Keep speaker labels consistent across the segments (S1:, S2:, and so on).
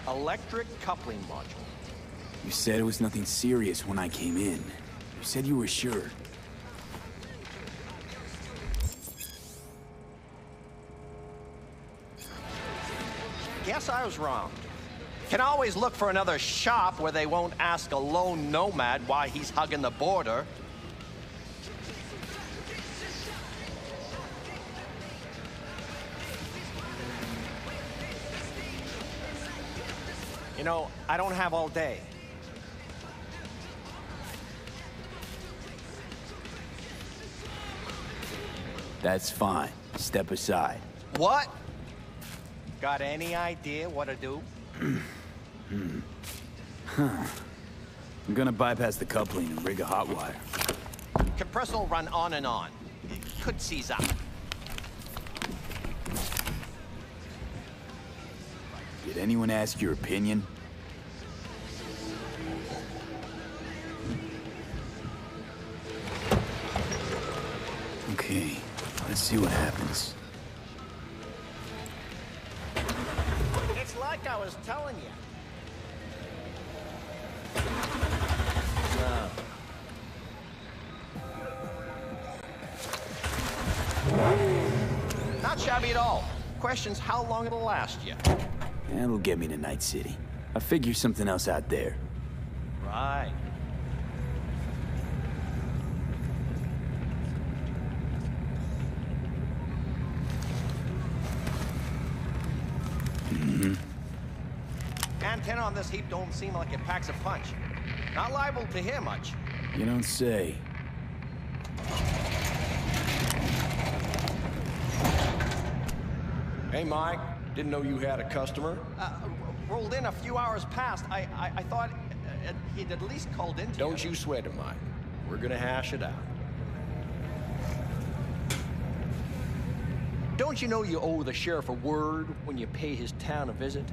S1: Electric coupling module.
S2: You said it was nothing serious when I came in. You said you were sure.
S1: Guess I was wrong. Can always look for another shop where they won't ask a lone nomad why he's hugging the border. You know, I don't have all day.
S2: That's fine. Step aside.
S1: What? Got any idea what to do?
S2: I'm gonna bypass the coupling and rig a hot wire.
S1: Compressor will run on and on. It could seize up.
S2: Did anyone ask your opinion? Okay, let's see what happens.
S1: It's like I was telling you. Not shabby at all. Question's how long it'll last you.
S2: That'll get me to Night City. I'll figure something else out there.
S1: Right. Antenna on this heap don't seem like it packs a punch. Not liable to hear much.
S2: You don't say.
S3: Hey, Mike. Didn't know you had a customer.
S1: Rolled in a few hours past. I thought he'd at least called in to
S3: Don't you sweat it, Mike. We're gonna hash it out.
S1: Don't you know you owe the sheriff a word when you pay his town a visit?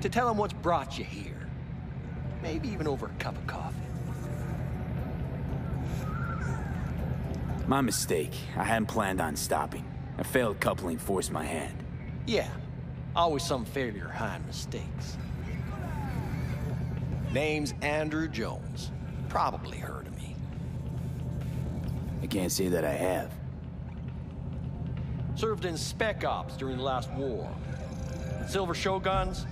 S1: To tell him what's brought you here. Maybe even over a cup of coffee.
S2: My mistake. I hadn't planned on stopping. A failed coupling forced my hand.
S1: Yeah, always some failure hide mistakes. Name's Andrew Jones. Probably heard of me.
S2: I can't say that I have.
S1: Served in Spec Ops during the last war. Silver Shoguns?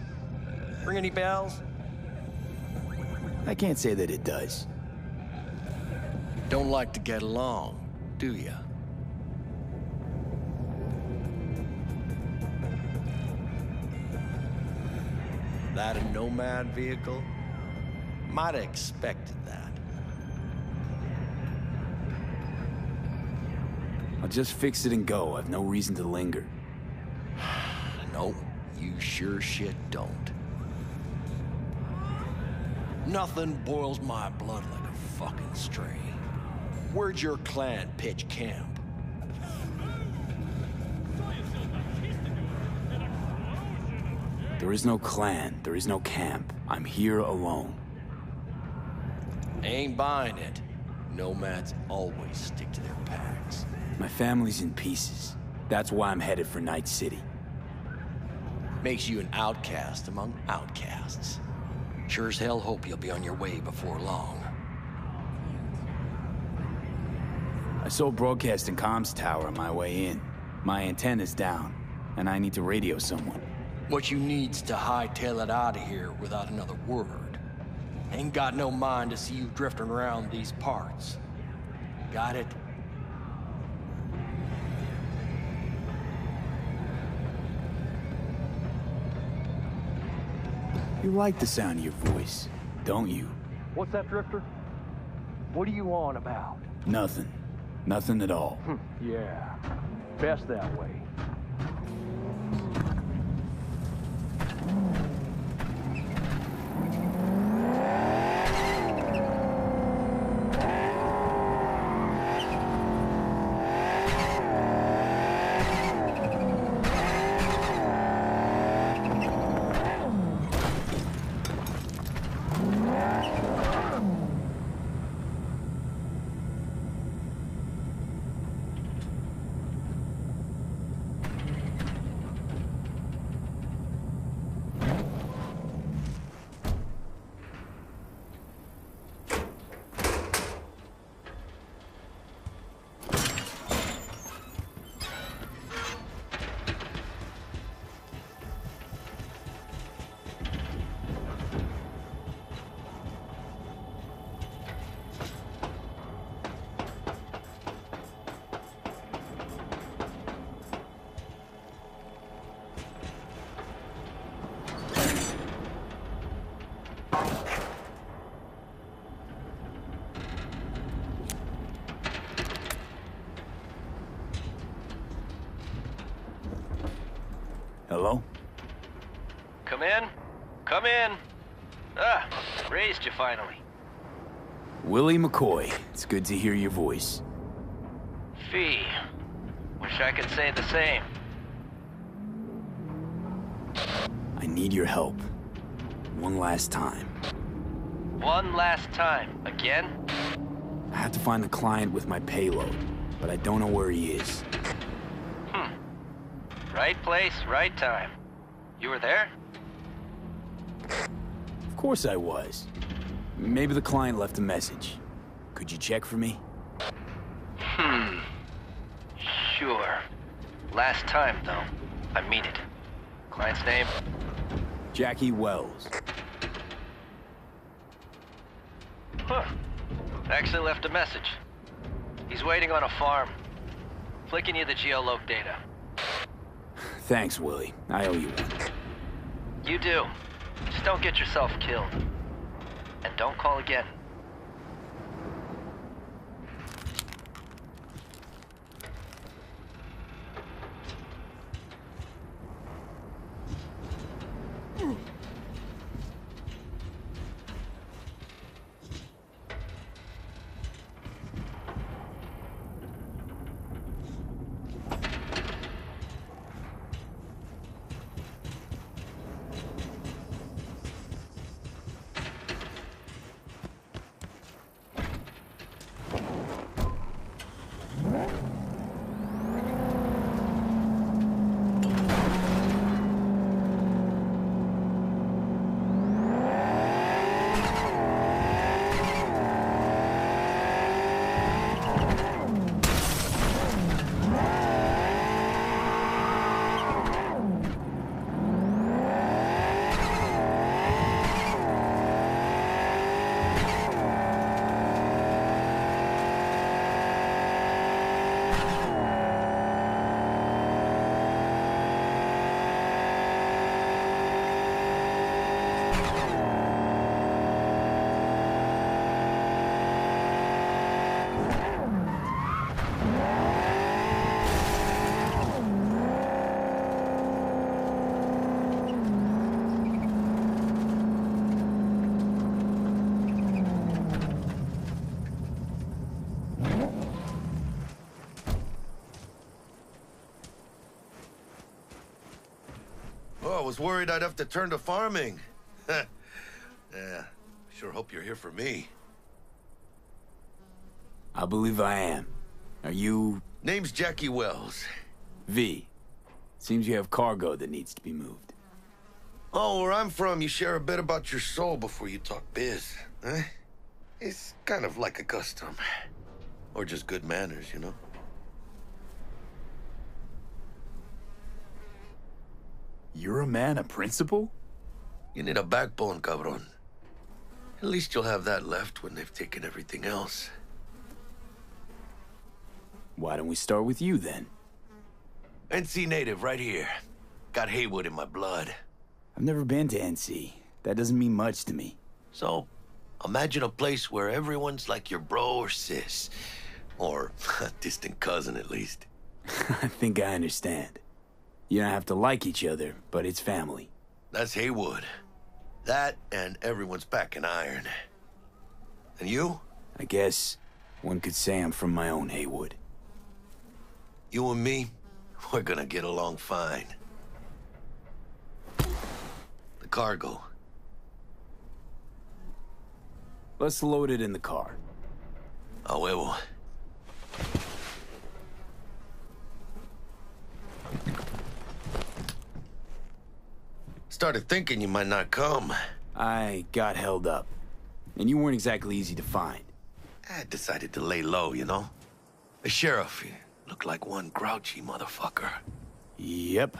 S1: Ring any bells?
S2: I can't say that it does.
S1: Don't like to get along, do ya? That a nomad vehicle? Might have expected that.
S2: I'll just fix it and go. I've no reason to linger.
S1: No, you sure shit don't. Nothing boils my blood like a fucking stray. Where'd your clan pitch camp?
S2: There is no clan. There is no camp. I'm here alone.
S1: Ain't buying it. Nomads always stick to their packs.
S2: My family's in pieces. That's why I'm headed for Night City.
S1: Makes you an outcast among outcasts. Sure as hell hope you'll be on your way before long.
S2: I saw a broadcasting comms tower on my way in. My antenna's down, and I need to radio someone.
S1: What you need's to hightail it out of here without another word. Ain't got no mind to see you drifting around these parts. Got it?
S2: You like the sound of your voice, don't you?
S1: What's that, Drifter? What are you on about?
S2: Nothing. Nothing at all.
S1: Yeah, best that way.
S2: Hello?
S4: Come in. Come in. Ah, raised you finally.
S2: Willie McCoy. It's good to hear your voice.
S4: Fee. Wish I could say the same.
S2: I need your help. One last time.
S4: One last time. Again?
S2: I have to find the client with my payload, but I don't know where he is.
S4: Right place, right time. You were there?
S2: Of course I was. Maybe the client left a message. Could you check for me?
S4: Sure. Last time, though. I mean it. Client's name?
S2: Jackie Wells.
S4: Huh. Actually left a message. He's waiting on a farm. Flicking you the geoloc data.
S2: Thanks, Willie. I owe you one.
S4: You do. Just don't get yourself killed. And don't call again.
S5: Oh, I was worried I'd have to turn to farming. Yeah, sure hope you're here for me.
S2: I believe I am. Are you...
S5: Name's Jackie Wells.
S2: V? Seems you have cargo that needs to be moved.
S5: Oh, where I'm from, you share a bit about your soul before you talk biz, huh? It's kind of like a custom. Or just good manners, you know?
S2: You're a man of principle?
S5: You need a backbone, cabron. At least you'll have that left when they've taken everything else.
S2: Why don't we start with you, then?
S5: NC native, right here. Got Haywood in my blood.
S2: I've never been to NC. That doesn't mean much to me.
S5: So, imagine a place where everyone's like your bro or sis. Or a distant cousin, at least.
S2: I think I understand. You don't have to like each other, but it's family.
S5: That's Haywood. That and everyone's back in iron. And you?
S2: I guess one could say I'm from my own Haywood.
S5: You and me, we're gonna get along fine. The cargo.
S2: Let's load it in the car.
S5: A huevo. Started thinking you might not come.
S2: I got held up. And you weren't exactly easy to find.
S5: I decided to lay low, you know? The sheriff, he looked like one grouchy motherfucker.
S2: Yep.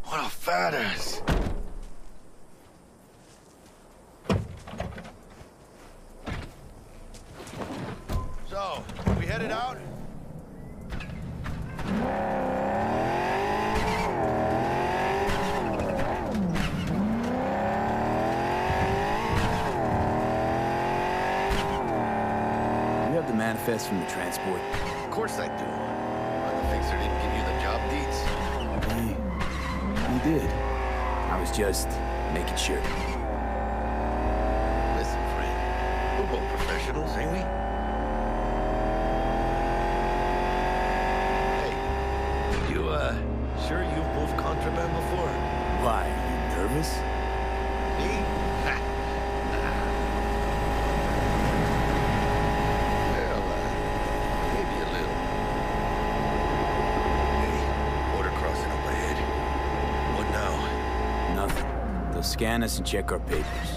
S5: What a fat ass. So, we headed out?
S2: manifest from the transport?
S5: Of course I do. The fixer didn't give you the job deeds?
S2: He did. I was just making sure.
S5: Listen, friend. We're both professionals, ain't we? Hey, you, sure you've moved contraband before?
S2: Why, are you nervous?
S5: Me? Ha! Well, maybe a little. Hey, border crossing up ahead. What now?
S2: Nothing. They'll scan us and check our papers.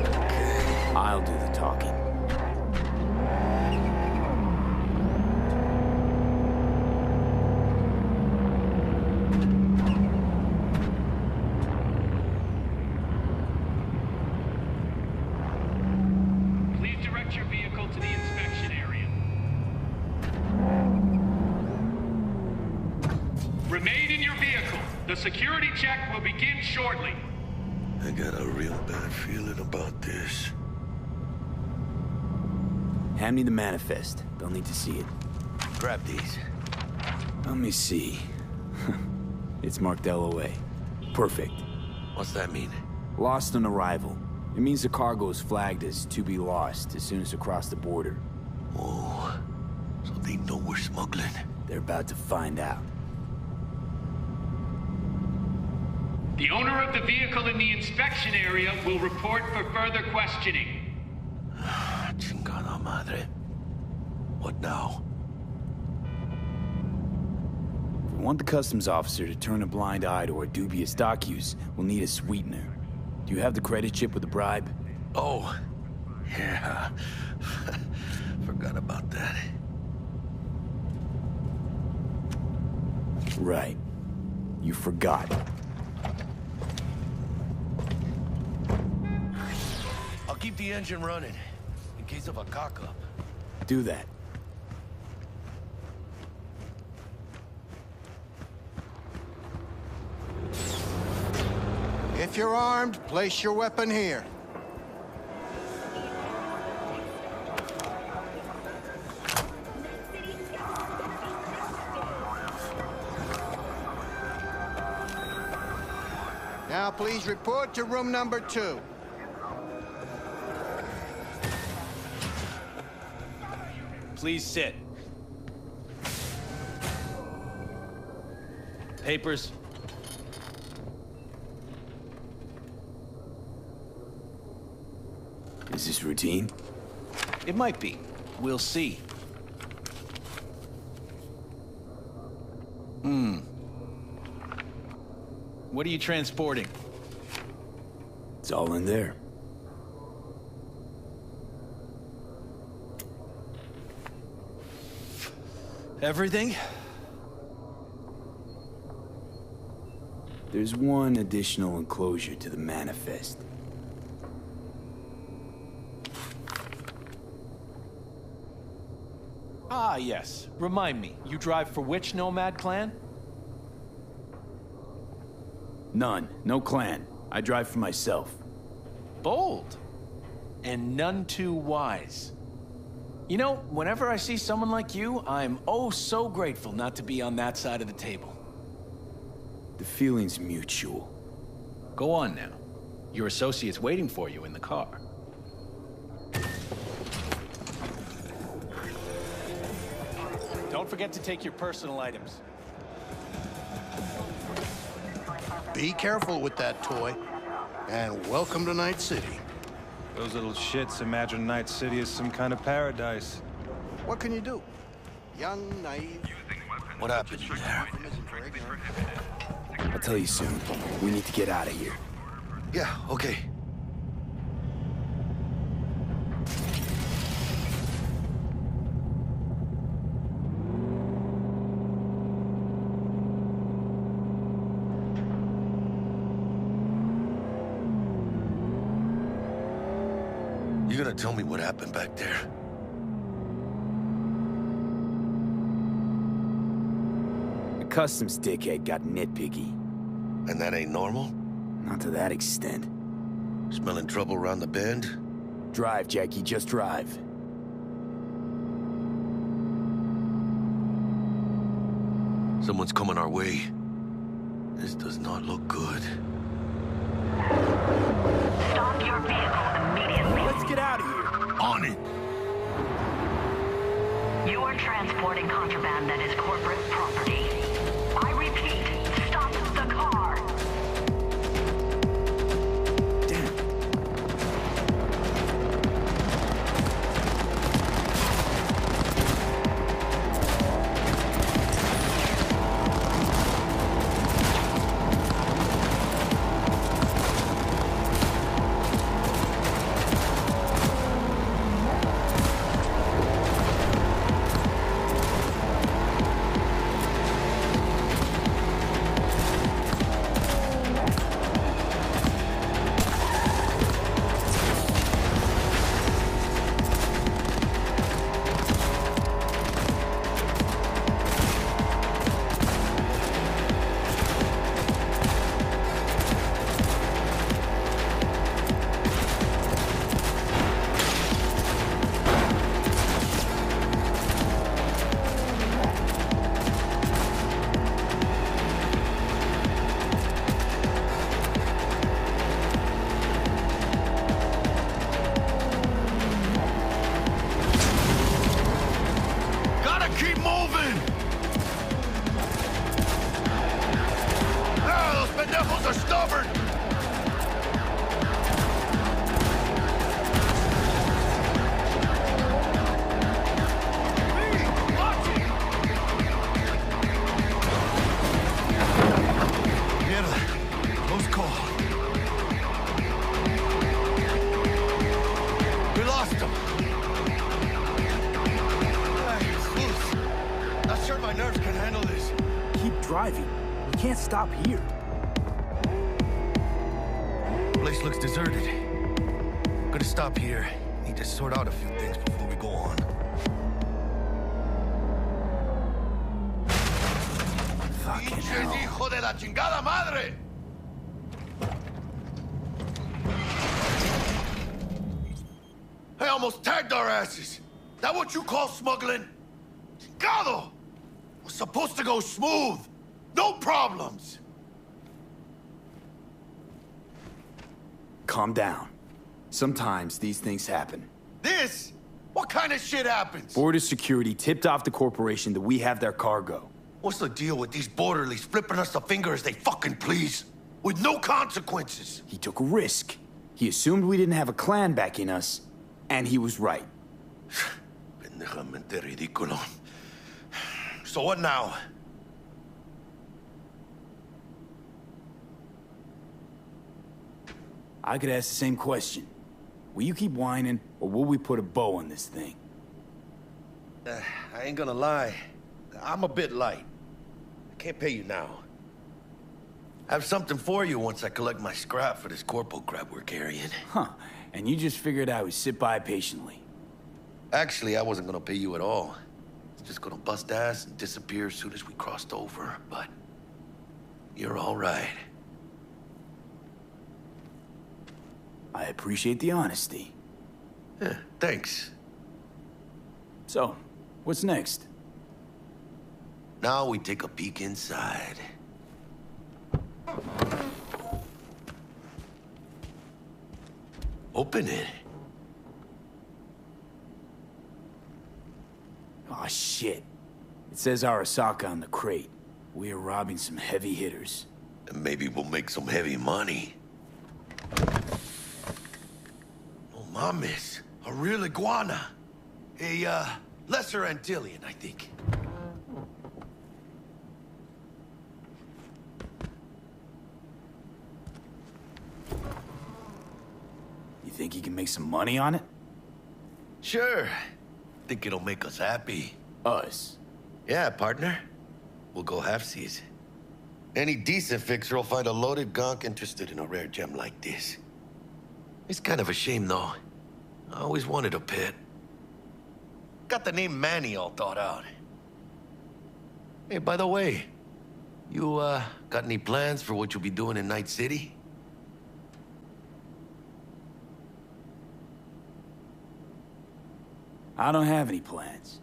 S5: Okay.
S2: I'll do the talking.
S6: Please direct your vehicle to the inspection area. Remain in your vehicle. The security check will begin shortly.
S5: I got a real bad feeling about this.
S2: Hand me the manifest. They'll need to see it.
S5: Grab these.
S2: Let me see. It's marked LOA. Perfect.
S5: What's that mean?
S2: Lost on arrival. It means the cargo is flagged as to be lost as soon as across the border.
S5: Oh, so they know we're smuggling.
S2: They're about to find out.
S6: The owner of the vehicle in the inspection area will report for further questioning.
S5: Chingada madre. What now?
S2: If we want the customs officer to turn a blind eye to our dubious dock use, we'll need a sweetener. Do you have the credit chip with the bribe?
S5: Oh, yeah. Forgot about that.
S2: Right. You forgot.
S5: I'll keep the engine running, in case of a cock-up.
S2: Do that.
S7: If you're armed, place your weapon here. Now please report to room number 2.
S8: Please sit. Papers.
S2: Is this routine?
S8: It might be. We'll see. What are you transporting?
S2: It's all in there.
S8: Everything?
S2: There's one additional enclosure to the manifest.
S8: Ah, yes. Remind me, you drive for which nomad clan?
S2: None. No clan. I drive for myself.
S8: Bold. And none too wise. You know, whenever I see someone like you, I'm oh so grateful not to be on that side of the table.
S2: The feeling's mutual.
S8: Go on now. Your associate's waiting for you in the car. Don't forget to take your personal items.
S7: Be careful with that toy. And welcome to Night City.
S9: Those little shits imagine Night City is some kind of paradise.
S7: What can you do? Young, naive.
S5: What happened in there?
S2: I'll tell you soon. We need to get out of here.
S5: Yeah, okay. You gonna tell me what happened back there?
S2: The customs dickhead got nitpicky.
S5: And that ain't normal?
S2: Not to that extent.
S5: Smelling trouble around the bend?
S2: Drive, Jackie, just drive.
S5: Someone's coming our way. This does not look good.
S10: Stop your vehicle immediately.
S2: Let's get out of here.
S5: On it!
S10: You are transporting contraband that is corporate property. I repeat, stop the car.
S5: Keep moving! Ah, those pendejos are stubborn! Mierda. Close call. We lost him. Not sure my nerves can handle this.
S2: Keep driving. We can't stop here.
S5: Place looks deserted. Gonna stop here. Need to sort out a few things before we go on.
S2: Fucking hell.
S5: Hijo de la chingada madre! I almost tagged our asses. That what you call smuggling? Chingado! Was supposed to go smooth. No problems.
S2: Calm down. Sometimes these things happen.
S5: This? What kind of shit happens?
S2: Border security tipped off the corporation that we have their cargo.
S5: What's the deal with these borderlies flipping us the finger as they fucking please? With no consequences.
S2: He took a risk. He assumed we didn't have a clan backing us, and he was right.
S5: Pendejamente ridículo. So what now?
S2: I could ask the same question. Will you keep whining, or will we put a bow on this thing?
S5: I ain't gonna lie. I'm a bit light. I can't pay you now. I have something for you once I collect my scrap for this corpo crap we're carrying.
S2: Huh. And you just figured I would sit by patiently.
S5: Actually, I wasn't gonna pay you at all. Just gonna bust ass and disappear as soon as we crossed over, but you're all right.
S2: I appreciate the honesty.
S5: Yeah, thanks.
S2: So, what's next?
S5: Now we take a peek inside. Open it.
S2: Aw, shit. It says Arasaka on the crate. We are robbing some heavy hitters.
S5: And maybe we'll make some heavy money. Oh, mames. A real iguana. A, lesser Antillean, I think.
S2: You think you can make some money on it?
S5: Sure. Think it'll make us happy.
S2: Us?
S5: Yeah, partner. We'll go halfsies. Any decent fixer will find a loaded gonk interested in a rare gem like this. It's kind of a shame, though. I always wanted a pet. Got the name Manny all thought out. Hey, by the way, you, got any plans for what you'll be doing in Night City?
S2: I don't have any plans.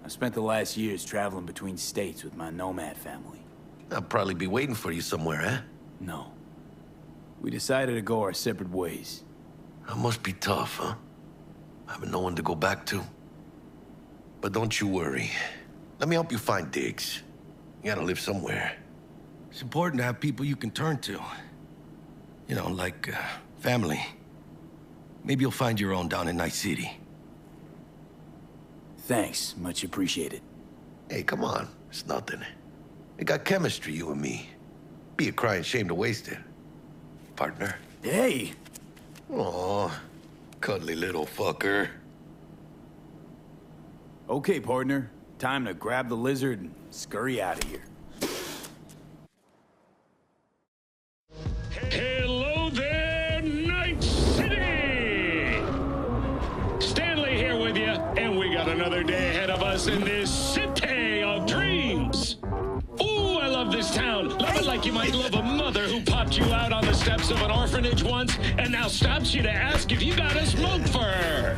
S2: I spent the last years traveling between states with my nomad family.
S5: I'll probably be waiting for you somewhere, eh?
S2: No. We decided to go our separate ways.
S5: That must be tough, huh? Having no one to go back to. But don't you worry. Let me help you find digs. You gotta live somewhere. It's important to have people you can turn to. You know, like, family. Maybe you'll find your own down in Night City.
S2: Thanks, much appreciated.
S5: Hey, come on. It's nothing. We got chemistry, you and me. Be a crying shame to waste it. Partner?
S2: Hey!
S5: Aw, cuddly little fucker.
S2: Okay, partner. Time to grab the lizard and scurry out of here.
S6: Hello there, Night City! Stanley here with you, and we got another day ahead of us in this city of dreams. Ooh, I love this town. Love it like you might love a mother who popped you out on the steps of an orphanage once and now stops you to ask if you got a smoke for her.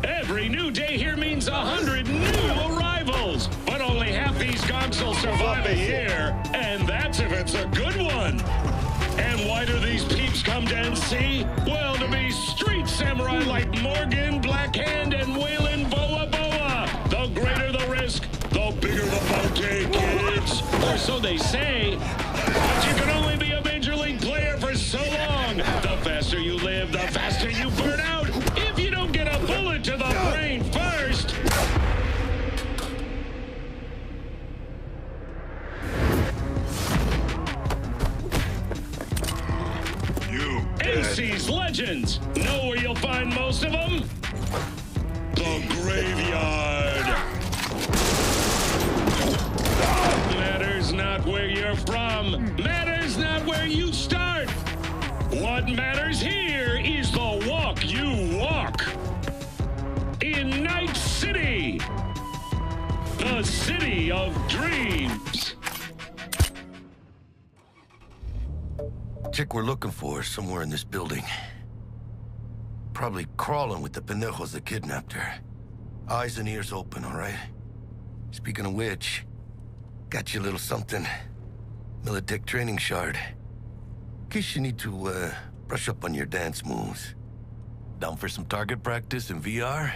S6: Every new day here means 100 new arrivals, but only half these gonks will survive a year, and that's if it's a good one. And why do these peeps come to NC? Well, to be street samurai like Morgan, Blackhand, and Waylon Boa Boa. The greater the risk, the bigger the bounty, kids. Or so they say. But you can only be a major league player for so long. The faster you live, the faster you burn out. If you don't get a bullet to the brain first. NC's legends. Know where you'll find most of them? The graveyard. Matters not where you're from. Matters not where you start. What matters here is the walk you walk. In Night City. The city of dreams.
S5: Chick we're looking for is somewhere in this building. Probably crawling with the pendejos that kidnapped her. Eyes and ears open, all right? Speaking of which, got you a little something. Militech training shard. In case you need to, brush up on your dance moves. Down for some target practice in VR?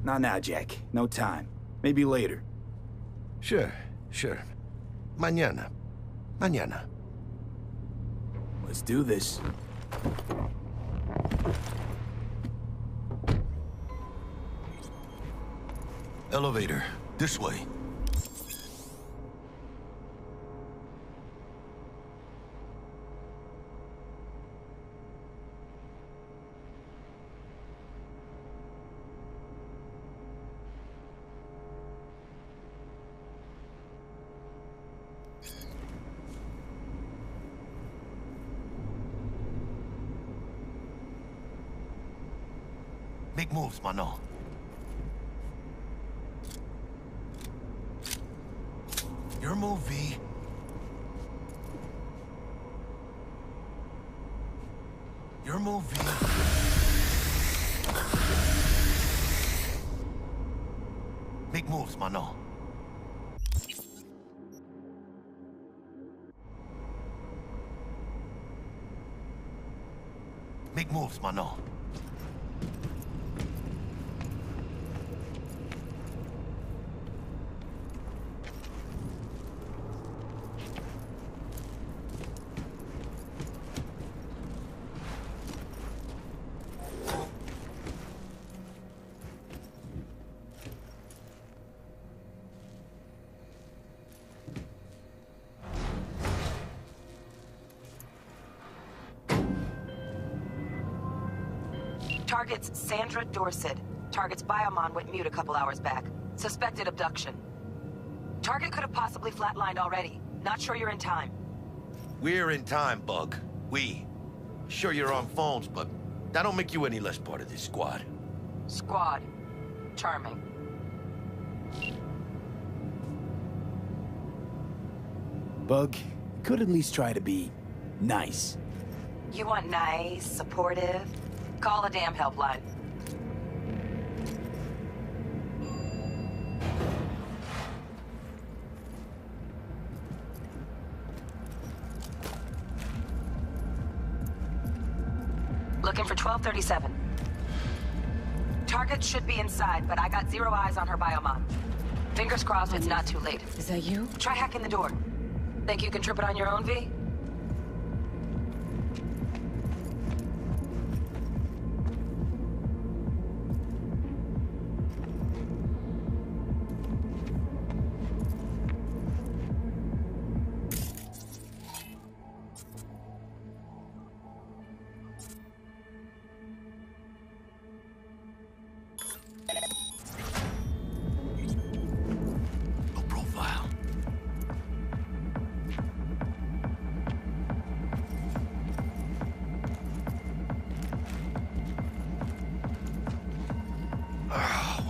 S2: Not now, Jack. No time. Maybe later.
S5: Sure. Mañana.
S2: Let's do this.
S5: Elevator. This way. Make moves, mano. Your move, V. Your move, V. Make moves, mano. Make moves, mano.
S11: Target's Sandra Dorset. Target's biomon went mute a couple hours back. Suspected abduction. Target could have possibly flatlined already. Not sure you're in time.
S5: We're in time, Bug. We. Sure you're on phones, but that don't make you any less part of this squad.
S11: Squad. Charming.
S2: Bug, could at least try to be nice.
S11: You want nice, supportive? Call a damn helpline. Looking for 1237. Target should be inside, but I got zero eyes on her biomon. Fingers crossed it's not too late.
S12: Is that you?
S11: Try hacking the door. Think you can trip it on your own, V?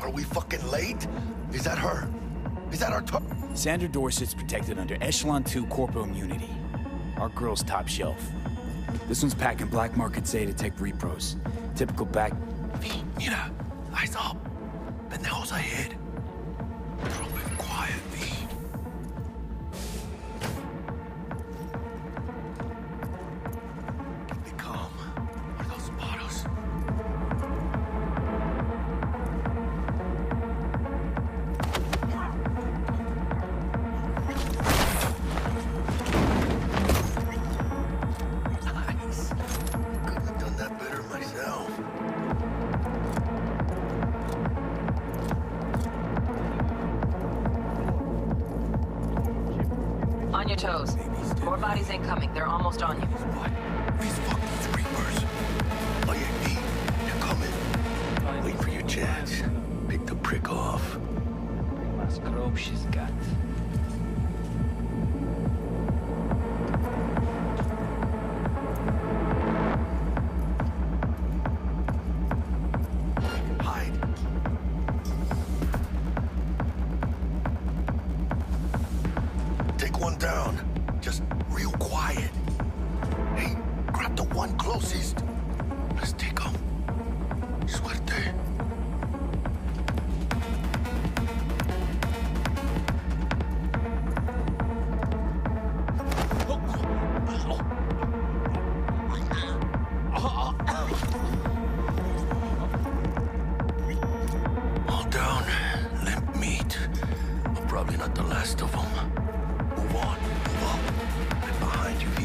S5: Are we fucking late? Is that her? Is that our top?
S2: Sandra Dorset's protected under Echelon 2 corpo immunity. Our girl's top shelf. This one's packing black market Zeta Tech repros. Typical back...
S5: V, mira. Eyes up. Pendejos ahead. Drop it quiet, V. Keep it calm. Or they'll spot us.
S11: On your toes. More bodies incoming. They're almost on you.
S5: What? These fucking creepers. Oh yeah, V, they're coming. Wait for your chance. Pick the prick off.
S1: Last rope she's got.
S5: One down. Just real quiet. Hey, grab the one closest. Let's take him. Suerte. All down. Limp meat. But probably not the last of them. Move on, move up. I'm behind you, V.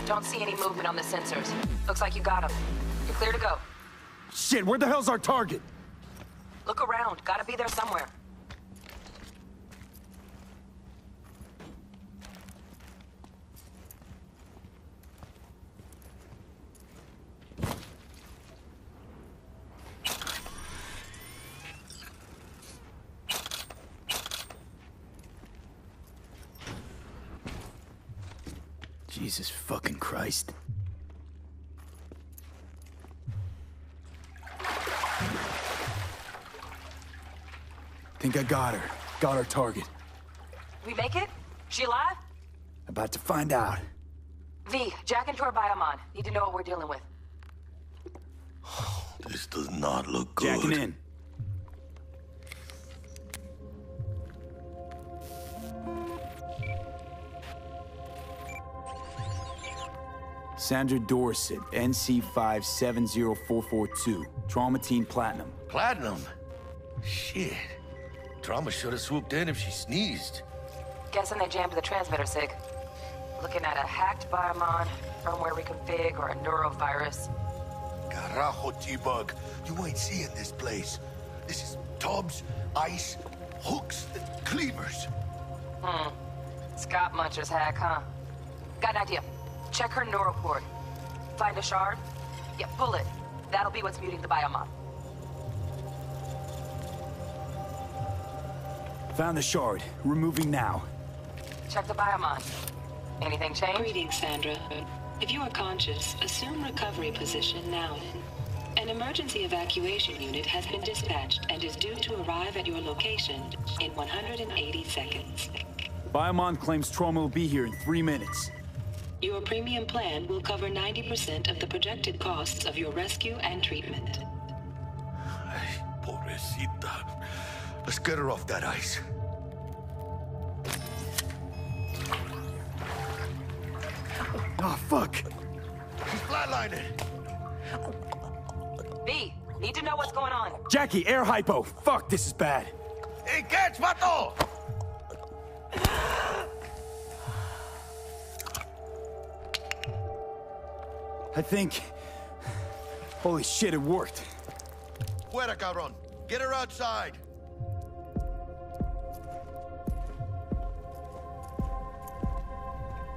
S11: Don't see any movement on the sensors. Looks like you got them. You're clear to go.
S13: Shit, where the hell's our target?
S11: Look around. Gotta be there somewhere.
S2: Jesus fucking Christ. Think I got her. Got our target.
S11: We make it? She alive?
S2: About to find out.
S11: V, jack into her biomon. Need to know what we're dealing with.
S5: This does not look good.
S2: Jacking in. Sandra Dorset, NC570442. Traumatine Platinum.
S5: Platinum? Shit. Trauma should have swooped in if she sneezed.
S11: Guessing they jammed the transmitter, Sig. Looking at a hacked biomon, firmware reconfig, or a neurovirus.
S5: Carajo, T-Bug. You ain't seeing this place. This is tubs, ice, hooks, and cleavers.
S11: Scott Muncher's hack, huh? Got an idea. Check her neuroport. Find a shard? Yeah, pull it. That'll be what's muting the biomon.
S2: Found the shard. Removing now.
S11: Check the biomon. Anything change?
S12: Greetings, Sandra. If you are conscious, assume recovery position now. An emergency evacuation unit has been dispatched and is due to arrive at your location in 180 seconds.
S2: Biomon claims trauma will be here in 3 minutes.
S12: Your premium plan will cover 90% of the projected costs of your rescue and treatment.
S5: Ay, pobrecita. Let's get her off that ice.
S2: Oh, fuck!
S5: She's flatlining.
S11: V, need to know what's going on.
S2: Jackie, air hypo! Fuck, this is bad.
S5: Hey, catch, vato!
S2: I think... Holy shit, it worked.
S5: Fuera, cabrón. Get her outside.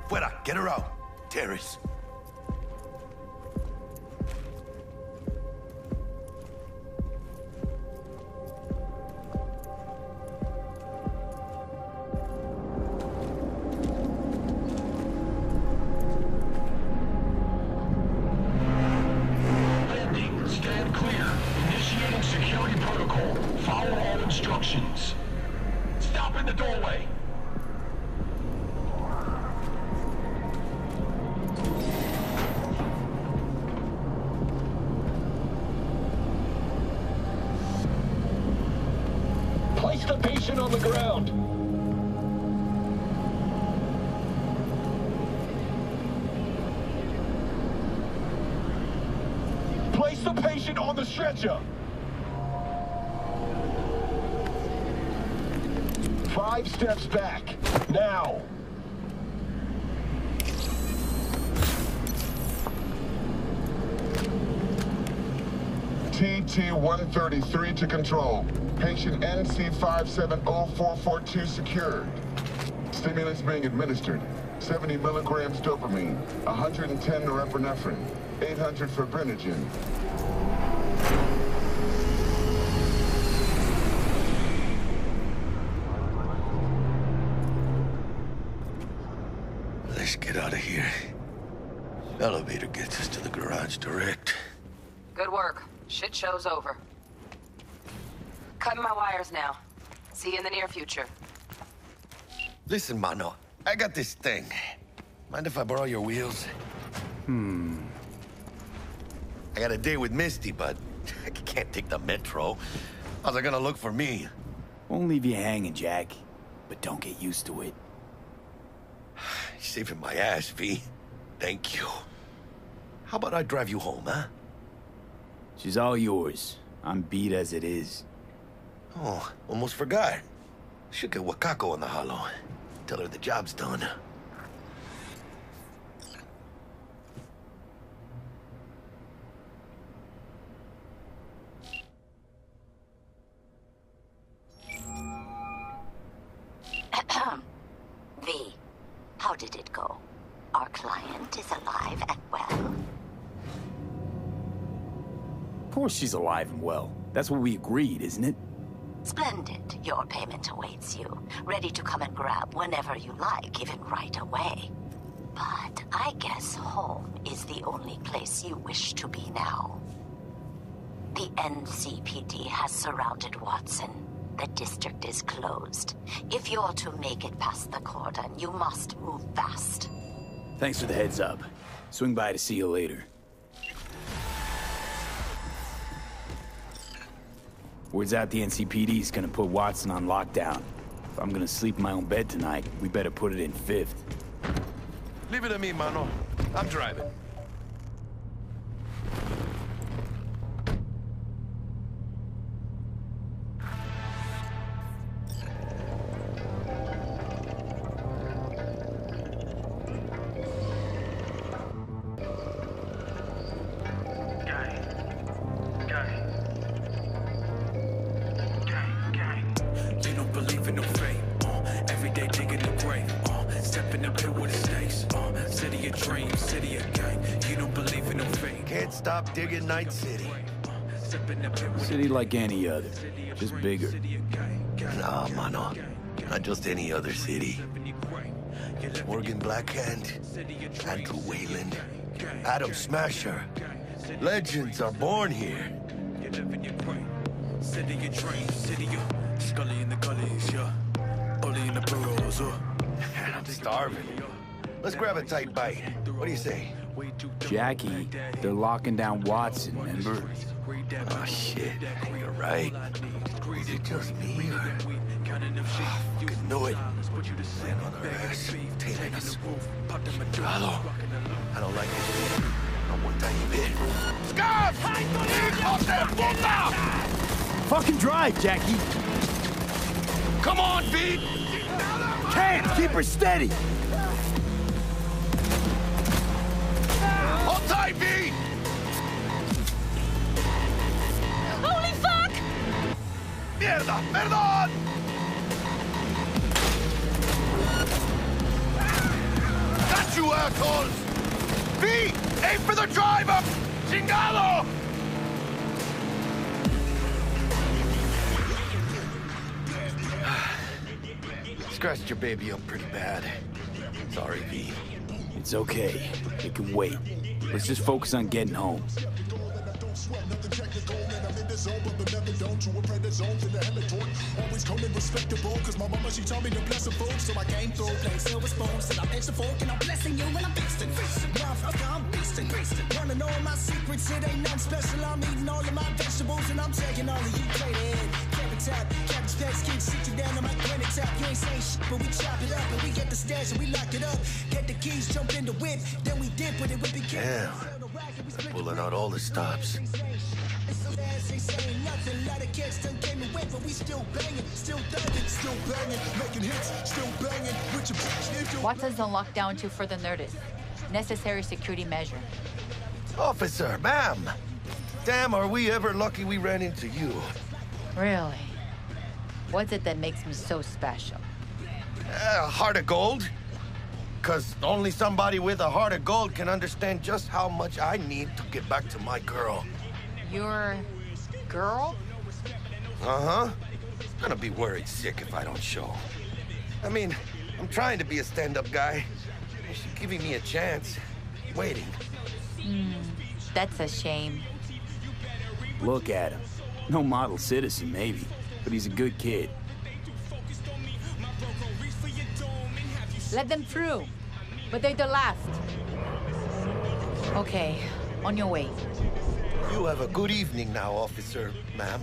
S5: Fuera, get her out. Terrace.
S6: Landing. Stand clear. Initiating security protocol. Follow all instructions. Stop in the doorway. Place the patient on the ground. Place the patient on the stretcher. 5 steps back. Now. TT-133 to control. Patient NC570442 secured. Stimulants being administered. 70 milligrams dopamine, 110 norepinephrine, 800 fibrinogen.
S5: Let's get out of here. Elevator gets us to the garage direct.
S11: Good work. Shit show's over. Cutting my wires now. See you in the near future.
S5: Listen, mano. I got this thing. Mind if I borrow your wheels? I got a date with Misty, but I can't take the metro. How's it gonna look for me?
S2: Won't leave you hanging, Jack. But don't get used to it.
S5: You're saving my ass, V. Thank you. How about I drive you home, huh?
S2: She's all yours. I'm beat as it is.
S5: Oh, almost forgot. Should get Wakako on the holo. Tell her the job's done.
S10: V, how did it go? Our client is alive and well?
S2: Of course she's alive and well. That's what we agreed, isn't it?
S10: Splendid. Your payment awaits you. Ready to come and grab whenever you like, even right away. But I guess home is the only place you wish to be now. The NCPD has surrounded Watson. The district is closed. If you're to make it past the cordon, you must move fast.
S2: Thanks for the heads up. Swing by to see you later. Word's out the NCPD's gonna put Watson on lockdown. If I'm gonna sleep in my own bed tonight, we better put it in 5th.
S5: Leave it to me, mano. I'm driving. Stop digging Night City.
S2: City like any other, just bigger.
S5: Nah, mano. Not just any other city. Morgan Blackhand, Andrew Wayland, Adam Smasher. Legends are born here.
S2: City of trains, city of Scully in the gullies, yeah. Bully in the burrows,
S5: I'm starving. Let's grab a tight bite. What do you say?
S2: Jackie, they're locking down Watson, remember?
S5: Oh, shit. You're right. Is it just me, or... Oh, fucking knew it. Laying on our ass, tailing us. Chingado. I don't like it. Not one tiny bit. Scabs! Hijo de puta!
S2: Fucking drive, Jackie!
S5: Come on, Pete!
S2: Can't! Keep her steady!
S5: Hold tight, Pete!
S13: Holy fuck!
S5: Mierda! Perdón! Got you, assholes! Pete! Aim for the driver! Chingado! Scratched your baby up pretty bad. Sorry, V.
S2: It's okay. It can wait. Let's just focus on getting home.
S14: Always coming respectable, cause my mama, she told me to bless the folks. So I came through, playing silver spoons, and I'm extra folk, and I'm blessing you when I'm beastin'. I'm beastin'. Wanna know my secrets, it ain't nothing special. I'm eating all of my vegetables, and I'm taking all of you plated. Carrot tap, cabbage patch kids, sit you down on my granite tap. You ain't saying shit, but we chop it up, and we get the stash, and we lock it up. Get the keys, jump in the whip, then we dip with it with the
S5: Damn. They're pulling out all the stops.
S13: Watson's on lockdown to further notice. Necessary security measure.
S5: Officer, ma'am. Damn, are we ever lucky we ran into you.
S13: Really? What's it that makes me so special?
S5: Heart of gold. Because only somebody with a heart of gold can understand just how much I need to get back to my girl.
S13: Your girl?
S5: Uh-huh. Gonna be worried sick if I don't show. I mean, I'm trying to be a stand-up guy. She's giving me a chance. Waiting.
S13: That's a shame.
S2: Look at him. No model citizen, maybe. But he's a good kid.
S13: Let them through. But they're the last. Okay, on your way.
S5: You have a good evening now, officer, ma'am.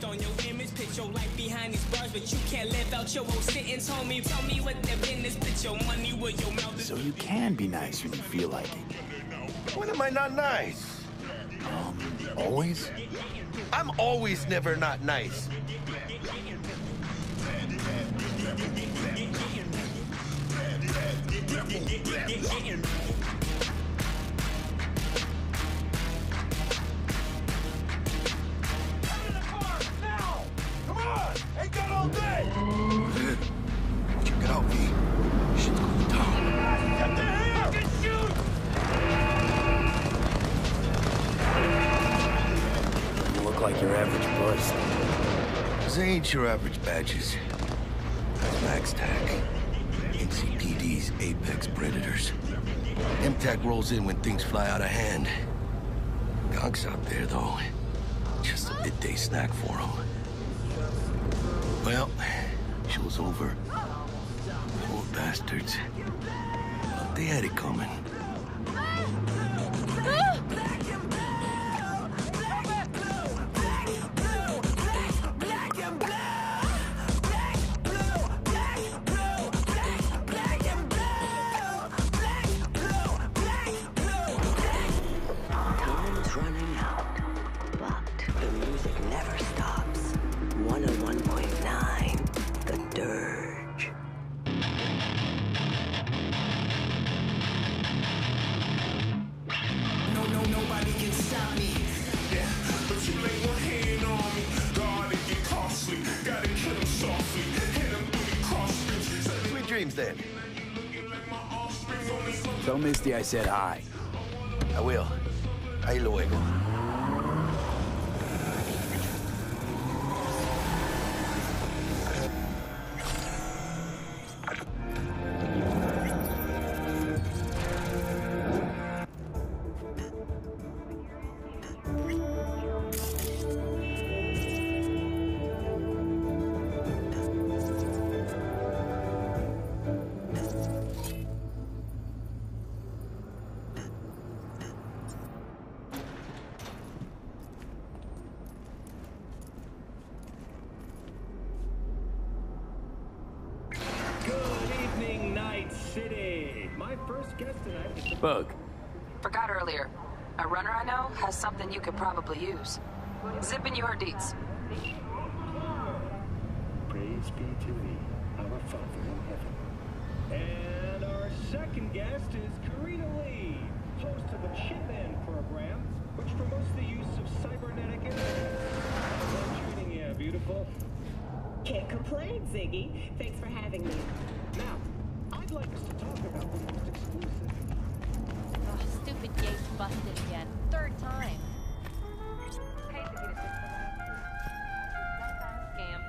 S15: On your image, put your life behind these bars, but you can't live out your own sentence, homie. Tell me what their business, put your money where your mouth is.
S2: So you can be nice when you feel like it.
S5: When am I not nice?
S2: Always?
S5: I'm always never not nice. Check it out, V. Shit's going down. Get the hell! Get shoot!
S2: You look like your average bust.
S5: Cause they ain't your average badges. That's Max Tac. NCPD's apex predators. MTAC rolls in when things fly out of hand. Gonks out there, though. Just a midday snack for them. Well, show's over. Poor bastards. Thought they had it coming. Then.
S2: Tell Misty I said hi.
S5: I will. Ahí luego.
S2: Bug.
S11: Forgot earlier. A runner I know has something you could probably use. Zip in your deets.
S16: Praise be to thee, our Father in heaven. And our second guest is Karina Lee, host of the Chip-In program, which promotes the use of cybernetic implants. How's that treating you, beautiful?
S17: Can't complain, Ziggy. Thanks for having me.
S16: Now, I'd like us to talk about the most exclusive.
S13: Oh, stupid gate's busted again. Third time. Scam.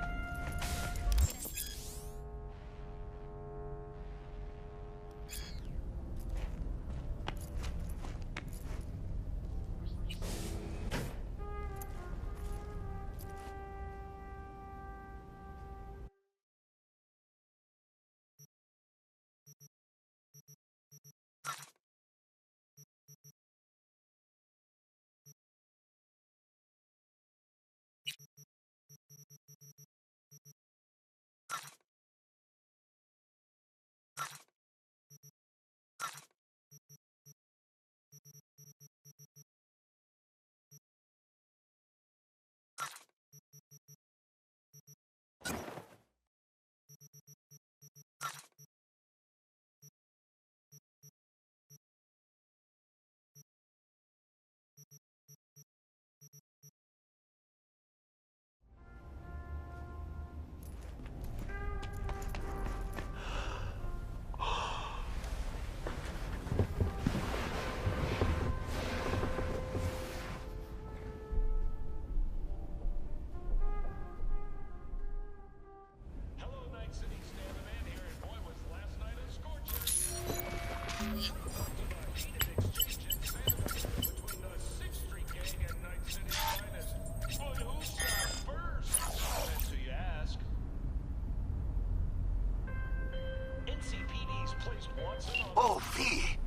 S5: Oh, V!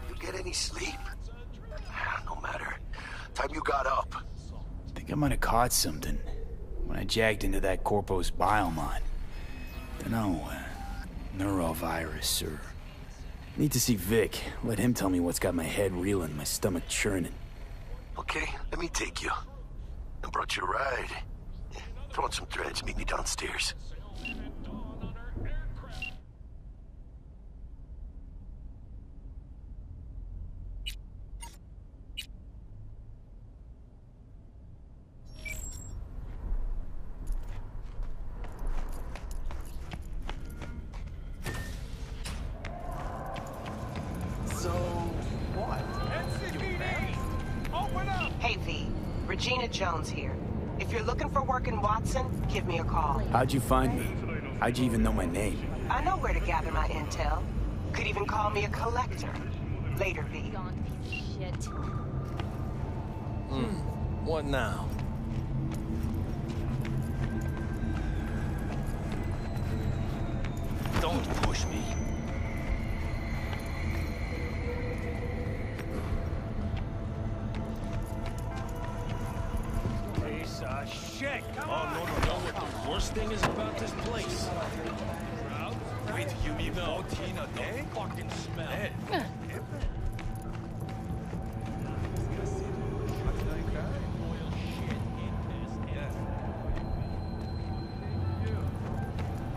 S5: You get any sleep? No matter. Time you got up.
S2: Think I might have caught something when I jagged into that Corpo's biomon. Dunno, neurovirus or... Need to see Vic. Let him tell me what's got my head reeling, my stomach churning.
S5: Okay, let me take you. I brought you a ride. Throw on some threads, meet me downstairs.
S11: Hey, V. Regina Jones here. If you're looking for work in Watson, give me a call.
S2: How'd you find me? How'd you even know my name?
S11: I know where to gather my intel. Could even call me a collector. Later, V.
S13: Shit.
S1: What now?
S8: Don't push me. Piece of shit! Come on!
S6: No, what the worst thing is about this place?
S8: Wait, you mean Tina? Don't fucking smell.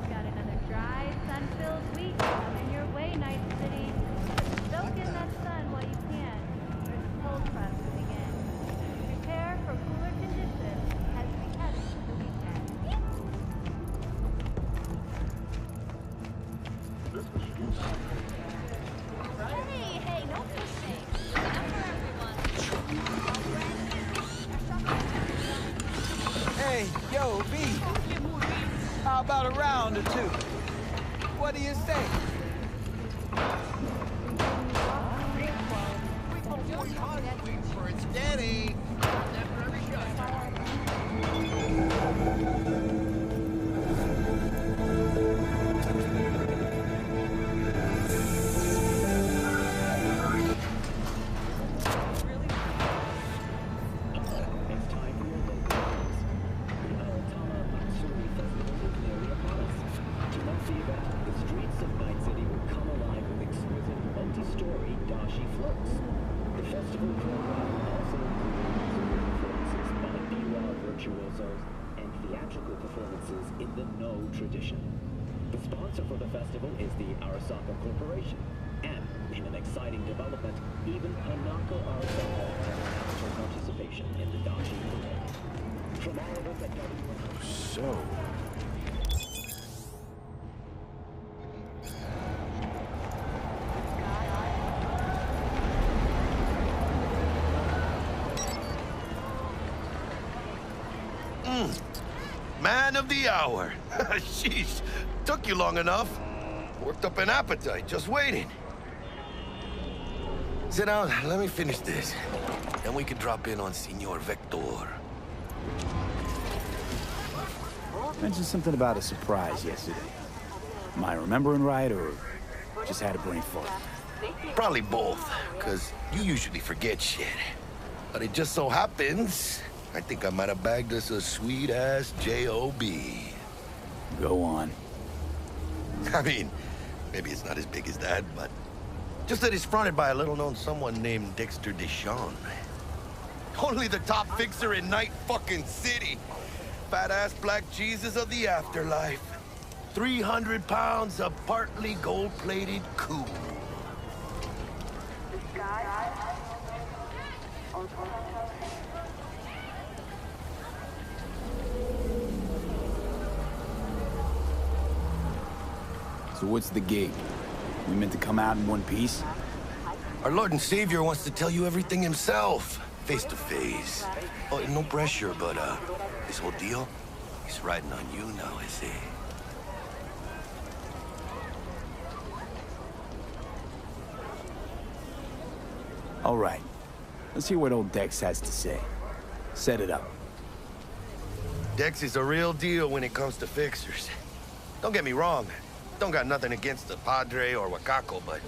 S18: Got another dry, sun-filled week coming your way, Night City. Soak in that sun while you can. There's a cold front moving in. Prepare for cooler conditions as we head into the weekend. Hey, no pushing.
S8: Hey, yo, B. How about a round or two? What do you say?
S7: For its daddy.
S5: Man of the hour. Sheesh. Took you long enough. Worked up an appetite just waiting. Sit down, let me finish this. Then we can drop in on Senor Vector.
S2: Mentioned something about a surprise yesterday. Am I remembering right, or just had a brain fart?
S5: Probably both, because you usually forget shit. But it just so happens, I think I might have bagged us a sweet-ass J.O.B.
S2: Go on.
S5: I mean, maybe it's not as big as that, but just that it's fronted by a little-known someone named Dexter Deshawn. Only the top fixer in Night fucking City. Fat-ass black Jesus of the afterlife. 300 pounds of partly gold-plated cool.
S2: So what's the gig? We meant to come out in one piece?
S5: Our Lord and Savior wants to tell you everything himself, face to face. Oh, no pressure, but this whole deal is riding on you now, is it?
S2: All right. Let's hear what old Dex has to say. Set it up.
S5: Dex is a real deal when it comes to fixers. Don't get me wrong. Don't got nothing against the Padre or Wakako, but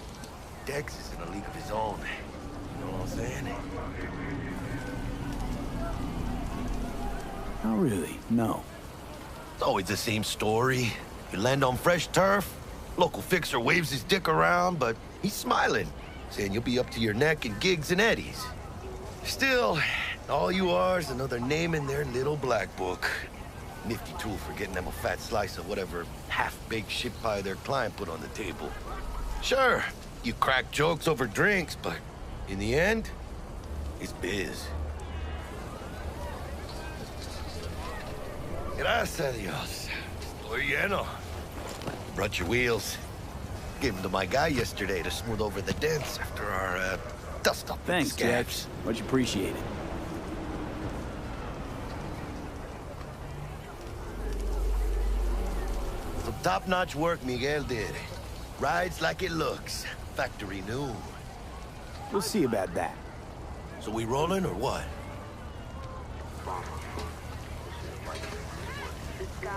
S5: Dex is in a league of his own. You know what I'm saying?
S2: Not really, no.
S5: It's always the same story. You land on fresh turf, local fixer waves his dick around, but he's smiling, saying you'll be up to your neck in gigs and eddies. Still, all you are is another name in their little black book. Nifty tool for getting them a fat slice of whatever half-baked shit pie their client put on the table. Sure, you crack jokes over drinks, but in the end, it's biz. Gracias a Dios. Estoy lleno. Brought your wheels. Gave them to my guy yesterday to smooth over the dents after our, dust-up.
S2: Thanks, Jax. Much appreciated.
S5: Top-notch work Miguel did. Rides like it looks. Factory new.
S2: We'll see about that.
S5: So we rolling or what?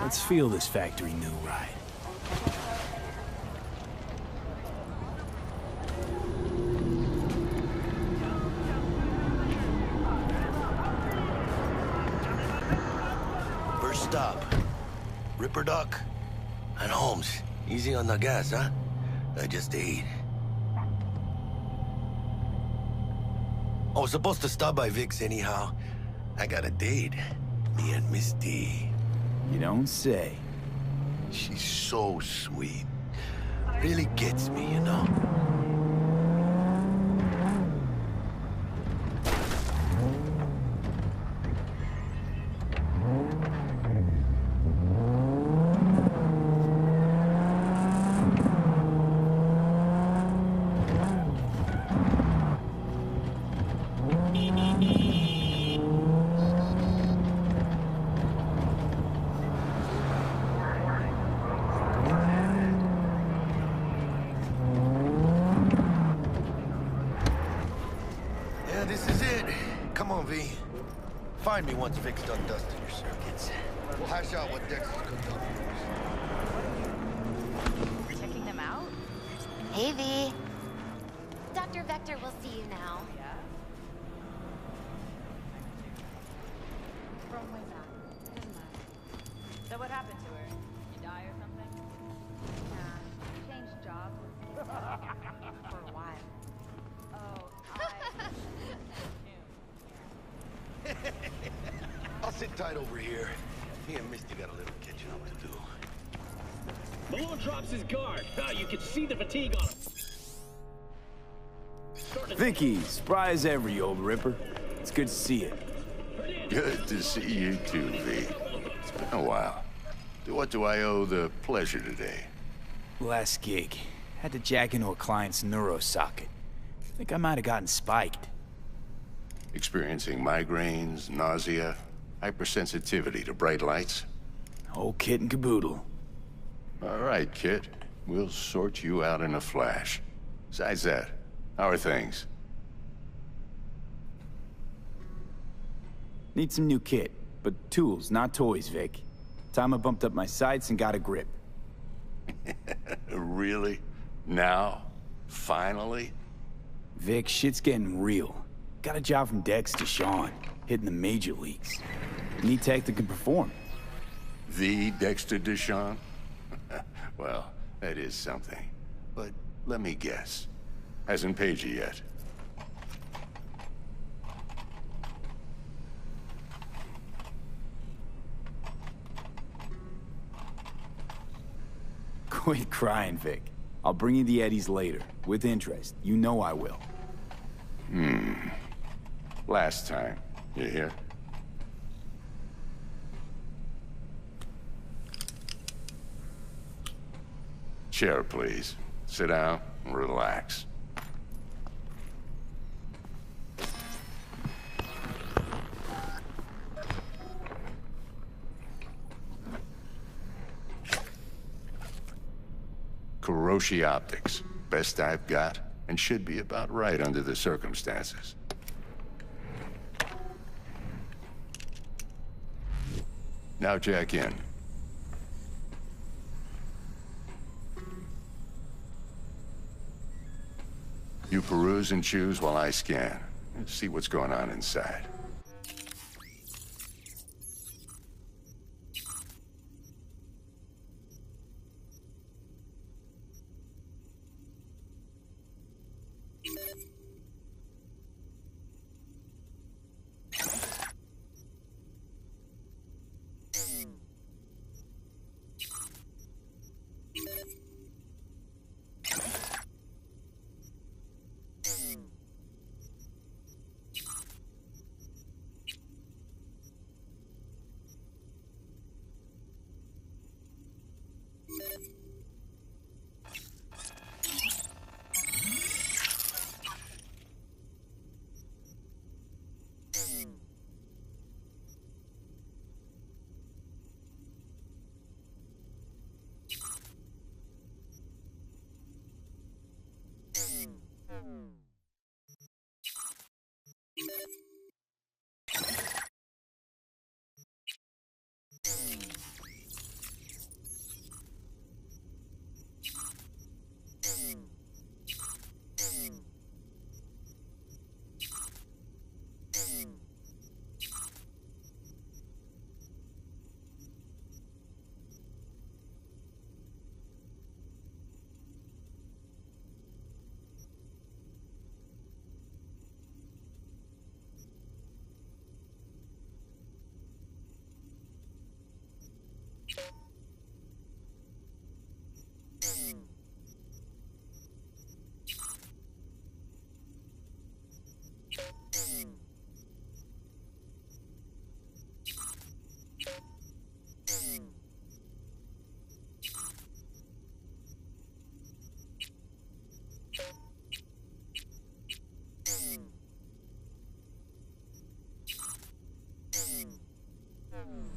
S2: Let's feel this factory new ride.
S5: First stop. Ripper Dock. And Holmes. Easy on the gas, huh? I just ate. I was supposed to stop by Vic's anyhow. I got a date. Me and Misty.
S2: You don't say.
S5: She's so sweet. Really gets me, you know? Find me once Vic's done dusting your circuits. We'll hash out what Dex is cooked up for us.
S13: Checking them out?
S10: Hey, V. Dr. Vector will see you now.
S13: Yeah. From way back. Doesn't matter. So what happened to her? You die or something?
S18: Nah, changed jobs. For a while. Oh,
S5: I'll sit tight over here. Me and Misty got a little catching up to do.
S16: Malone drops his guard. Ah, you can see the fatigue on him.
S2: Vicky, spry as ever, you old ripper. It's good to see you.
S19: Good to see you too, V. It's been a while. To what do I owe the pleasure today?
S2: Last gig. Had to jack into a client's neuro socket. Think I might have gotten spiked.
S19: Experiencing migraines, nausea, hypersensitivity to bright lights?
S2: Whole kit and caboodle.
S19: All right, kid. We'll sort you out in a flash. Besides that, how are things?
S2: Need some new kit, but tools, not toys, Vic. Time I bumped up my sights and got a grip.
S19: Really? Now? Finally?
S2: Vic, shit's getting real. Got a job from Dex to Sean, hitting the major leagues. Need tech that can perform.
S19: The Dexter Deshawn? Well, that is something. But let me guess. Hasn't paid you yet.
S2: Quit crying, Vic. I'll bring you the Eddies later, with interest. You know I will.
S19: Last time. You hear? Chair, please. Sit down and relax. Kuroshi Optics. Best I've got, and should be about right under the circumstances. Now jack in. You peruse and choose while I scan. See what's going on inside.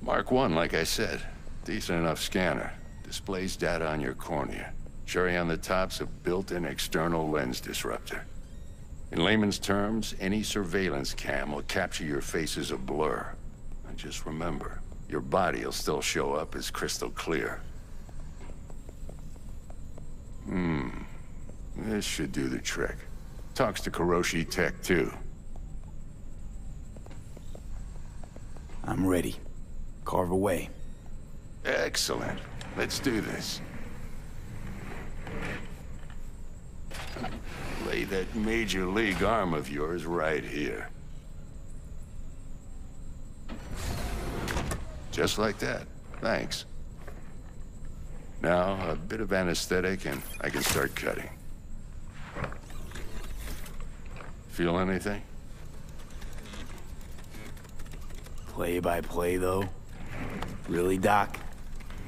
S19: Mark 1, like I said. Decent enough scanner. Displays data on your cornea. Cherry on the top's a built-in external lens disruptor. In layman's terms, any surveillance cam will capture your face as a blur. And just remember, your body will still show up as crystal clear. This should do the trick. Talks to Kiroshi Tech, too.
S2: I'm ready. Carve away.
S19: Excellent. Let's do this. Lay that major league arm of yours right here. Just like that. Thanks. Now, a bit of anesthetic and I can start cutting. Feel anything?
S2: Play by play, though? Really, Doc?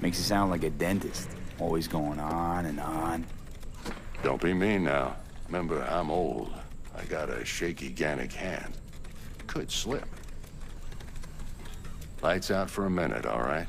S2: Makes you sound like a dentist. Always going on and on.
S19: Don't be mean now. Remember, I'm old. I got a shaky Gannic hand. Could slip. Lights out for a minute, all right?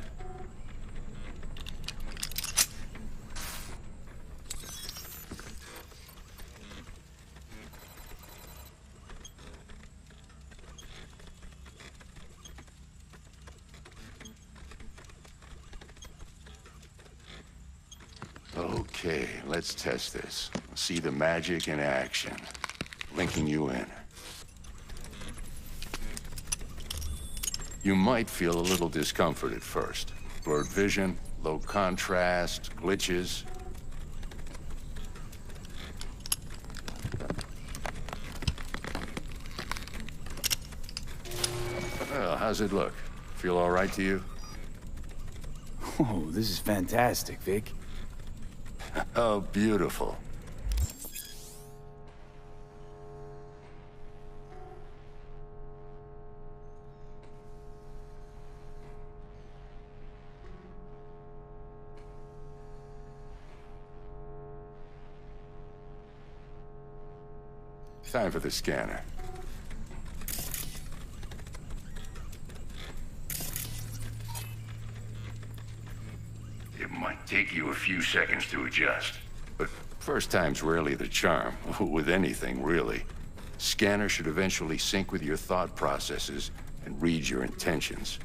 S19: Okay, let's test this. See the magic in action. Linking you in. You might feel a little discomfort at first. Blurred vision, low contrast, glitches. Well, how's it look? Feel all right to you?
S2: Oh, this is fantastic, Vic.
S19: Oh, beautiful. Time for the scanner. It might take you a few seconds to adjust, but first time's rarely the charm, with anything, really. Scanner should eventually sync with your thought processes and read your intentions.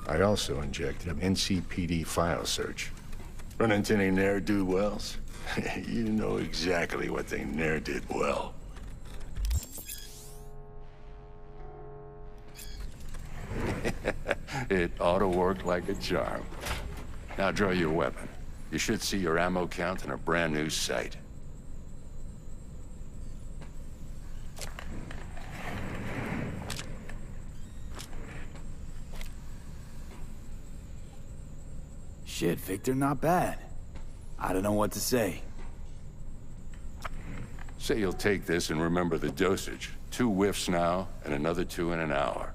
S19: I also injected an NCPD file search. Run into any ne'er-do-wells? You know exactly what they ne'er did well. It ought to work like a charm. Now draw your weapon. You should see your ammo count in a brand new sight.
S2: Shit, Victor, not bad. I don't know what to say.
S19: Say you'll take this and remember the dosage. 2 whiffs now, and another 2 in an hour.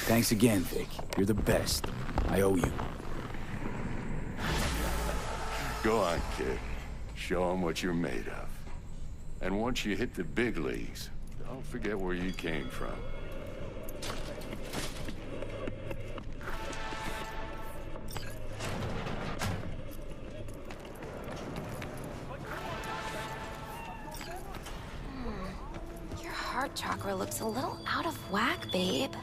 S2: Thanks again, Vic. You're the best. I owe you.
S19: Go on, kid. Show them what you're made of. And once you hit the big leagues, don't forget where you came from.
S20: chakra looks a little out of whack, babe.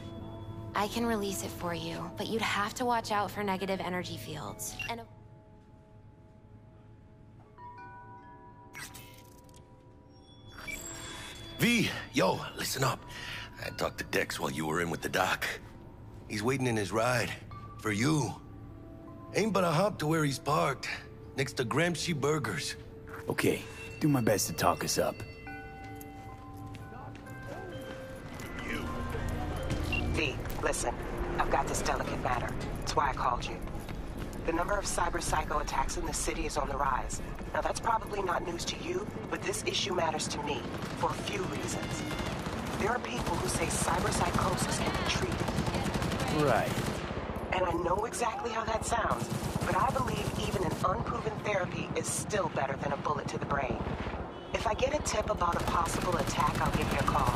S20: I can release it for you, but you'd have to watch out for negative energy fields. And
S5: V, yo, listen up. I talked to Dex while you were in with the doc. He's waiting in his ride. For you. Ain't but a hop to where he's parked. Next to Gramsci Burgers.
S2: Okay, do my best to talk us up.
S11: V, listen. I've got this delicate matter. That's why I called you. The number of cyber-psycho attacks in the city is on the rise. Now, that's probably not news to you, but this issue matters to me for a few reasons. There are people who say cyber-psychosis can be treated.
S2: Right.
S11: And I know exactly how that sounds, but I believe even an unproven therapy is still better than a bullet to the brain. If I get a tip about a possible attack, I'll give you a call.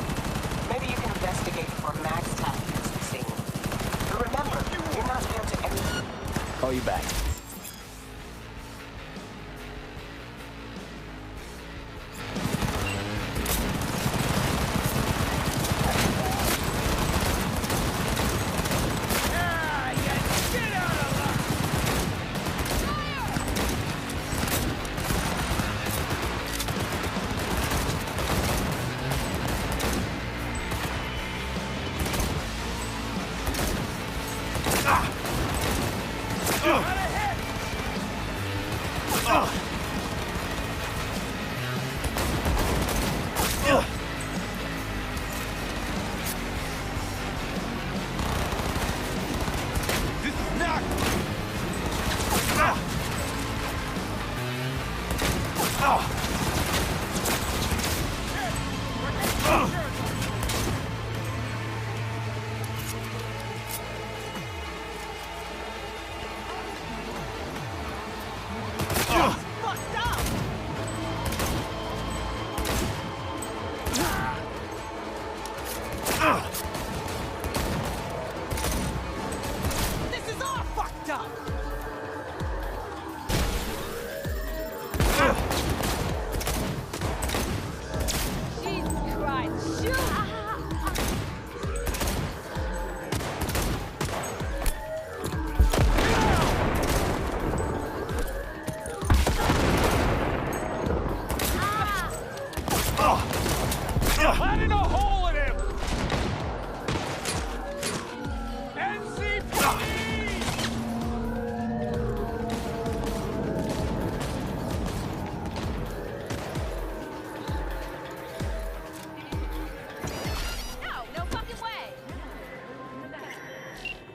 S11: Maybe you can investigate for max tactics the scene. But remember, you're not there to end.
S2: Call you back.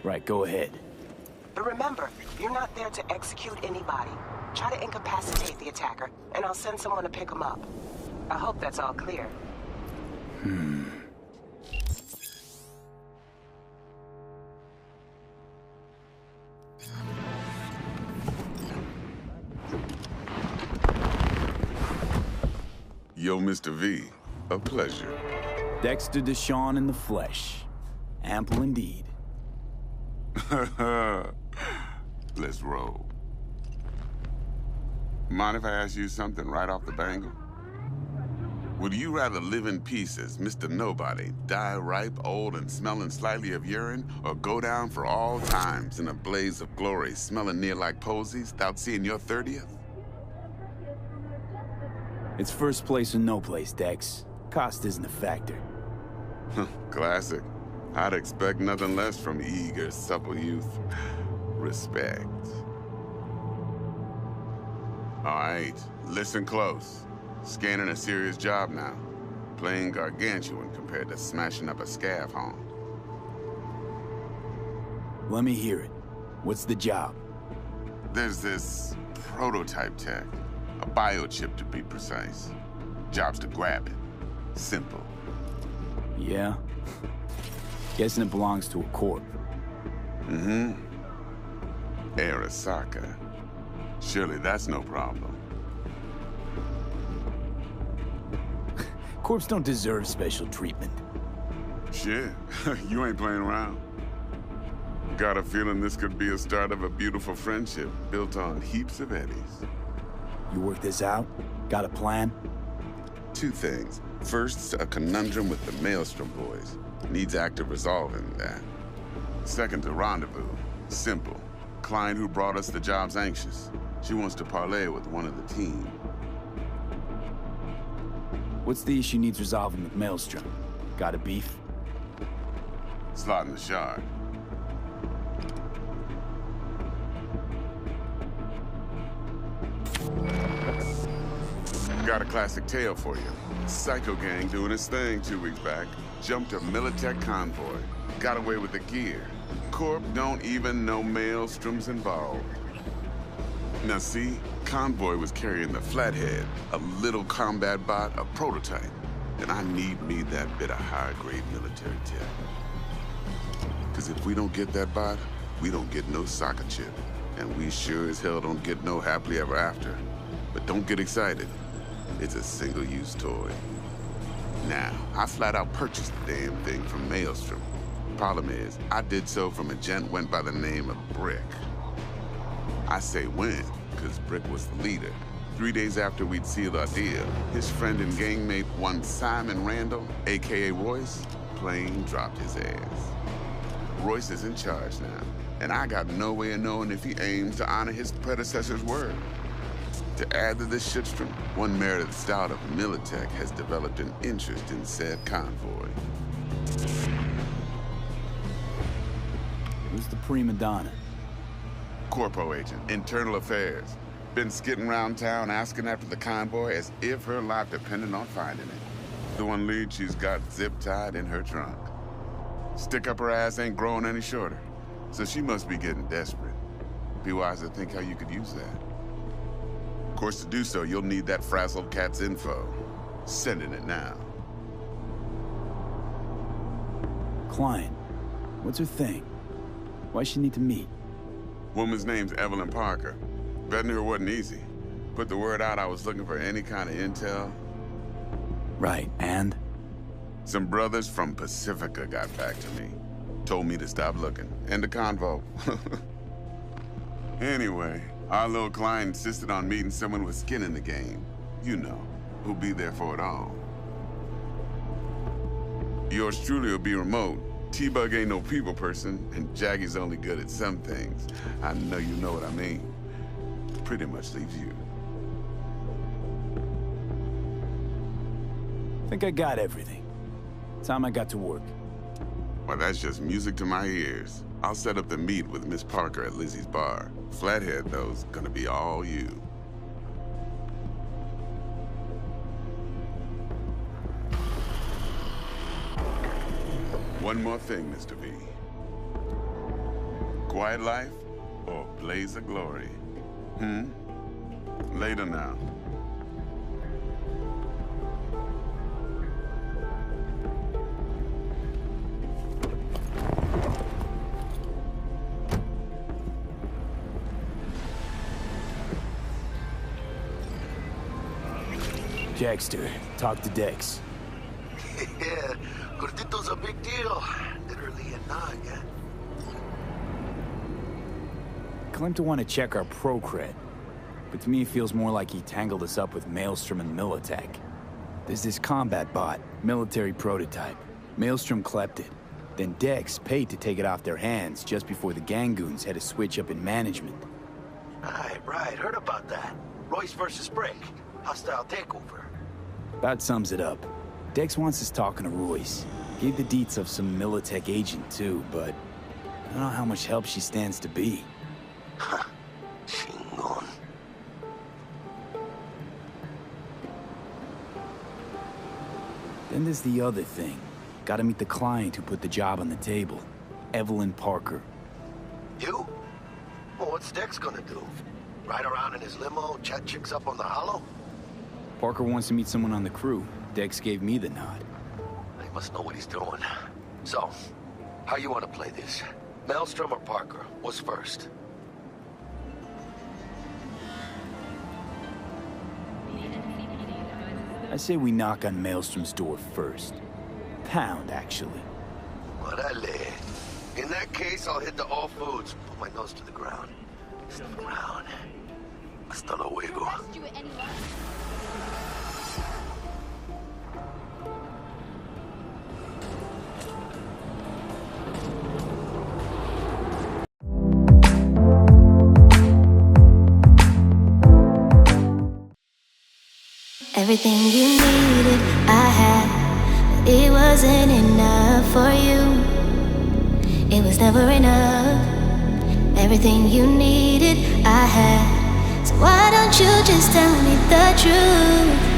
S2: Right, go ahead.
S11: But remember, you're not there to execute anybody. Try to incapacitate the attacker, and I'll send someone to pick him up. I hope that's all clear.
S21: Yo, Mr. V, a pleasure.
S2: Dexter Deshawn in the flesh. Ample indeed.
S21: Let's roll. Mind if I ask you something right off the bangle? Would you rather live in pieces, Mr. Nobody, die ripe, old, and smelling slightly of urine, or go down for all times in a blaze of glory, smelling near like posies, without seeing your 30th?
S2: It's first place or no place, Dex. Cost isn't a factor.
S21: Classic. I'd expect nothing less from eager, supple youth. Respect. All right, listen close. Scanning a serious job now. Playing gargantuan compared to smashing up a scav home.
S2: Let me hear it. What's the job?
S21: There's this prototype tech. A biochip, to be precise. Job's to grab it. Simple.
S2: Yeah? Guessing it belongs to a corp.
S21: Mm-hmm. Arasaka. Surely that's no problem.
S2: Corps don't deserve special treatment.
S21: Shit, you ain't playing around. Got a feeling this could be a start of a beautiful friendship built on heaps of eddies.
S2: You work this out? Got a plan?
S21: Two things. First, a conundrum with the Maelstrom boys. Needs active resolving that. Second, a rendezvous. Simple. Client who brought us the job's anxious. She wants to parlay with one of the team.
S2: What's the issue needs resolving with Maelstrom? Got a beef?
S21: Slot in the shard. Got a classic tale for you. Psycho gang doing its thing 2 weeks back. Jumped a Militech convoy. Got away with the gear. Corp don't even know Maelstrom's involved. Now see, convoy was carrying the Flathead, a little combat bot, a prototype. And I need me that bit of high-grade military tech. Because if we don't get that bot, we don't get no soccer chip. And we sure as hell don't get no happily ever after. But don't get excited. It's a single-use toy. Now, I flat out purchased the damn thing from Maelstrom. Problem is, I did so from a gent went by the name of Brick. I say when, because Brick was the leader. 3 days after we'd sealed our deal, his friend and gangmate, one Simon Randall, a.k.a. Royce, plain dropped his ass. Royce is in charge now, and I got no way of knowing if he aims to honor his predecessor's word. To add to this shitstrom, one Meredith Stout of Militech has developed an interest in said convoy.
S2: Who's the prima donna?
S21: Corpo agent, internal affairs. Been skidding around town asking after the convoy as if her life depended on finding it. The one lead she's got zip-tied in her trunk. Stick up her ass ain't growing any shorter, so she must be getting desperate. Be wise to think how you could use that. Of course, to do so, you'll need that frazzled cat's info. Sending it now.
S2: Client. What's her thing? Why she need to meet?
S21: Woman's name's Evelyn Parker. Vetting her wasn't easy. Put the word out I was looking for any kind of intel.
S2: Right, and?
S21: Some brothers from Pacifica got back to me. Told me to stop looking. End of convo. Anyway, our little client insisted on meeting someone with skin in the game. You know, who'll be there for it all. Yours truly will be remote. T-Bug ain't no people person, and Jaggy's only good at some things. I know you know what I mean. Pretty much leaves you.
S2: Think I got everything. Time I got to work.
S21: Well, that's just music to my ears. I'll set up the meet with Miss Parker at Lizzie's bar. Flathead, though's gonna be all you. One more thing, Mr. V. Quiet life or blaze of glory? Later now.
S2: Jackster, talk to Dex.
S5: Yeah, Gordito's a big deal. Literally a nog, eh?
S2: Claimed to want to check our pro-cred, but to me it feels more like he tangled us up with Maelstrom and Militech. There's this combat bot, military prototype. Maelstrom clept it. Then Dex paid to take it off their hands just before the Gangoons had a switch up in management.
S5: Right, heard about that. Royce versus Brick. Hostile takeover.
S2: About sums it up. Dex wants us talking to Royce. Gave the deets of some Militech agent too, but I don't know how much help she stands to be.
S5: Chingon.
S2: Then there's the other thing. Gotta meet the client who put the job on the table. Evelyn Parker.
S5: You? Well, what's Dex gonna do? Ride around in his limo, chat chicks up on the hollow?
S2: Parker wants to meet someone on the crew. Dex gave me the nod.
S5: He must know what he's doing. So, how you want to play this? Maelstrom or Parker? What's first?
S2: I say we knock on Maelstrom's door first. Pound, actually.
S5: Orale. In that case, I'll hit the all foods. Put my nose to the ground. Step around. Hasta luego.
S3: Everything you needed, I had, but it wasn't enough for you. It was never enough. Everything you needed, I had. So why don't you just tell me the truth?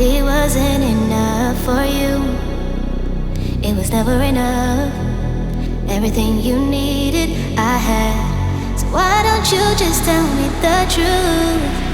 S3: It wasn't enough for you. It was never enough. Everything you needed, I had. So why don't you just tell me the truth?